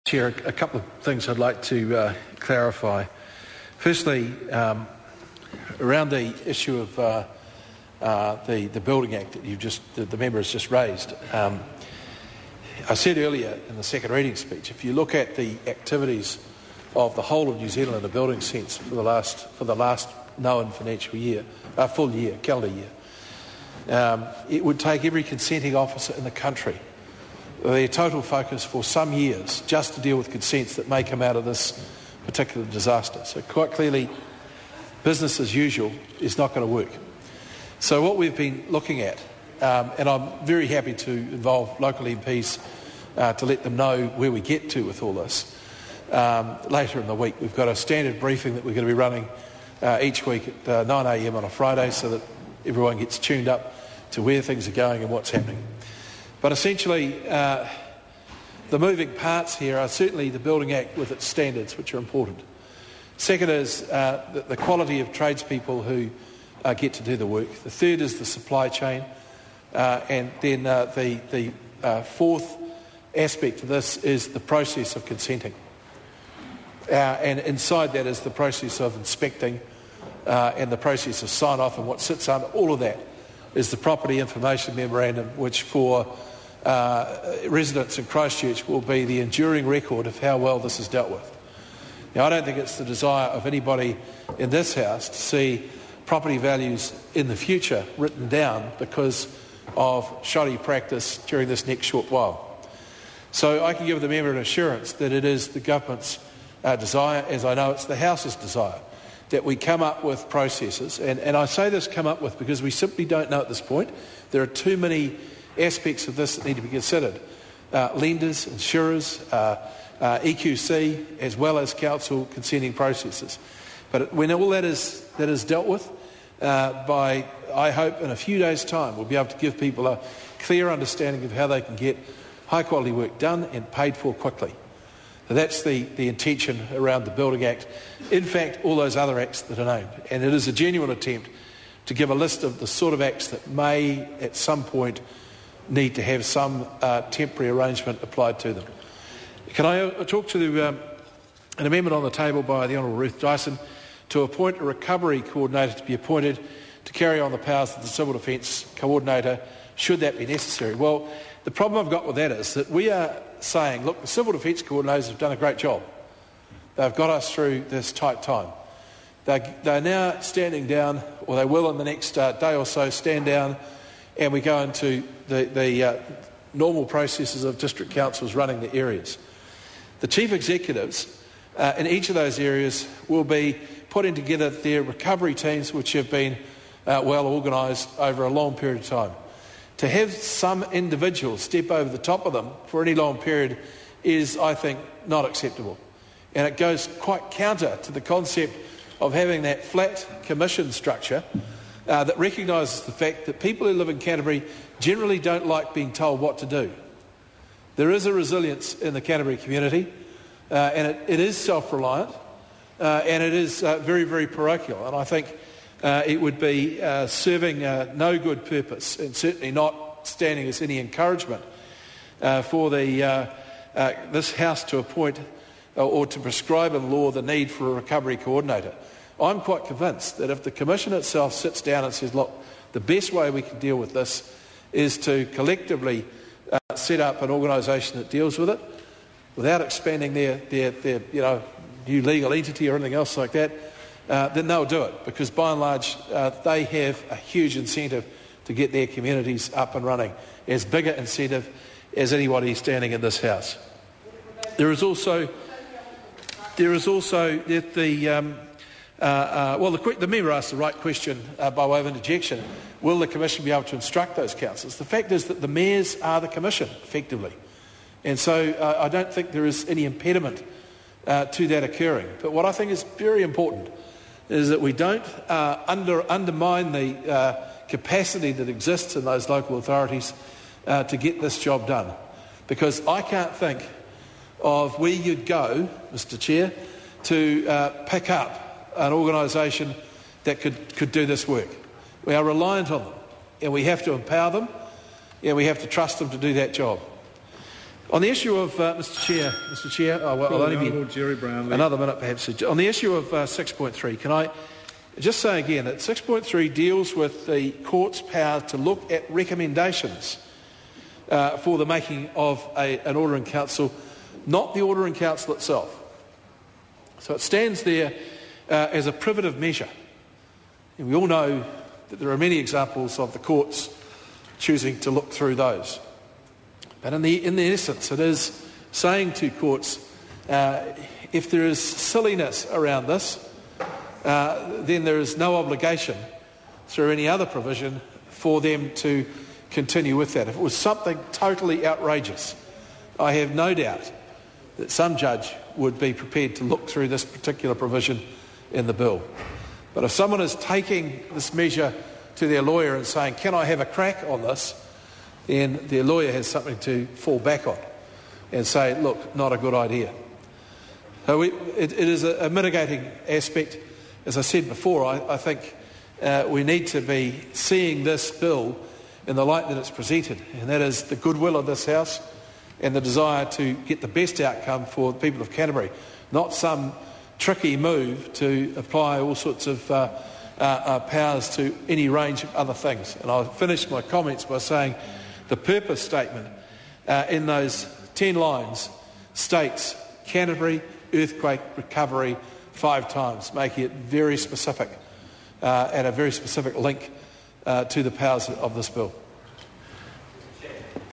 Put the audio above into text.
Chair, a couple of things I'd like to clarify. Firstly, around the issue of the Building Act that the member has just raised. I said earlier in the second reading speech, if you look at the activities of the whole of New Zealand in a building sense for the last known financial year, full year, calendar year, it would take every consenting officer in the country their total focus for some years just to deal with consents that may come out of this particular disaster. So quite clearly, business as usual is not going to work. So what we've been looking at, and I'm very happy to involve local MPs to let them know where we get to with all this later in the week. We've got a standard briefing that we're going to be running each week at 9 a.m. on a Friday so that everyone gets tuned up to where things are going and what's happening. But essentially, the moving parts here are certainly the Building Act with its standards, which are important. Second is the quality of tradespeople who get to do the work. The third is the supply chain. And then the fourth aspect of this is the process of consenting. And inside that is the process of inspecting and the process of sign-off, and what sits under all of that is the Property Information Memorandum, which for residents in Christchurch will be the enduring record of how well this is dealt with. Now, I don't think it's the desire of anybody in this House to see property values in the future written down because of shoddy practice during this next short while. So I can give the member an assurance that it is the government's desire, as I know it's the House's desire, that we come up with processes, and I say this come up with because we simply don't know at this point. There are too many aspects of this that need to be considered. Lenders, insurers, EQC, as well as council consenting processes. But when all that is dealt with, by, I hope, in a few days' time, we'll be able to give people a clear understanding of how they can get high-quality work done and paid for quickly. So that's the intention around the Building Act. In fact, all those other acts that are named. And it is a genuine attempt to give a list of the sort of acts that may, at some point, need to have some temporary arrangement applied to them. Can I talk to an amendment on the table by the Honourable Ruth Dyson to appoint a recovery coordinator to be appointed to carry on the powers of the Civil Defence Coordinator, should that be necessary? Well, the problem I've got with that is that we are saying, look, the Civil Defence Coordinators have done a great job. They've got us through this tight time. They're now standing down, or they will in the next day or so stand down, and we go into the normal processes of district councils running the areas. The chief executives in each of those areas will be putting together their recovery teams, which have been well organised over a long period of time. To have some individuals step over the top of them for any long period is, I think, not acceptable. And it goes quite counter to the concept of having that flat commission structure that recognises the fact that people who live in Canterbury generally don't like being told what to do. There is a resilience in the Canterbury community, and it is self-reliant, and it is very, very parochial. And I think it would be serving no good purpose, and certainly not standing as any encouragement for this House to appoint or to prescribe in law the need for a recovery coordinator. I'm quite convinced that if the Commission itself sits down and says, look, the best way we can deal with this is to collectively set up an organisation that deals with it without expanding their new legal entity or anything else like that, then they'll do it, because by and large they have a huge incentive to get their communities up and running, as big an incentive as anybody standing in this House. There is also the member asked the right question by way of interjection. Will the Commission be able to instruct those councils? The fact is that the mayors are the Commission, effectively. And so I don't think there is any impediment to that occurring. But what I think is very important is that we don't undermine the capacity that exists in those local authorities to get this job done. Because I can't think of where you'd go, Mr Chair, to pick up an organisation that could do this work. We are reliant on them, and we have to empower them, and we have to trust them to do that job. On the issue of, Mr Chair, I'll only be Jerry Brown, another minute perhaps. On the issue of 6.3, can I just say again that 6.3 deals with the court's power to look at recommendations for the making of an order in council, not the order in council itself. So it stands there as a privative measure. And we all know that there are many examples of the courts choosing to look through those. But in the essence, it is saying to courts, if there is silliness around this, then there is no obligation through any other provision for them to continue with that. If it was something totally outrageous, I have no doubt that some judge would be prepared to look through this particular provision in the bill. But if someone is taking this measure to their lawyer and saying, can I have a crack on this, then their lawyer has something to fall back on and say, look, not a good idea. So it is a mitigating aspect. As I said before, I think we need to be seeing this bill in the light that it's presented, and that is the goodwill of this House and the desire to get the best outcome for the people of Canterbury, not some tricky move to apply all sorts of powers to any range of other things. And I'll finish my comments by saying the purpose statement in those 10 lines states Canterbury earthquake recovery 5 times, making it very specific and a very specific link to the powers of this bill.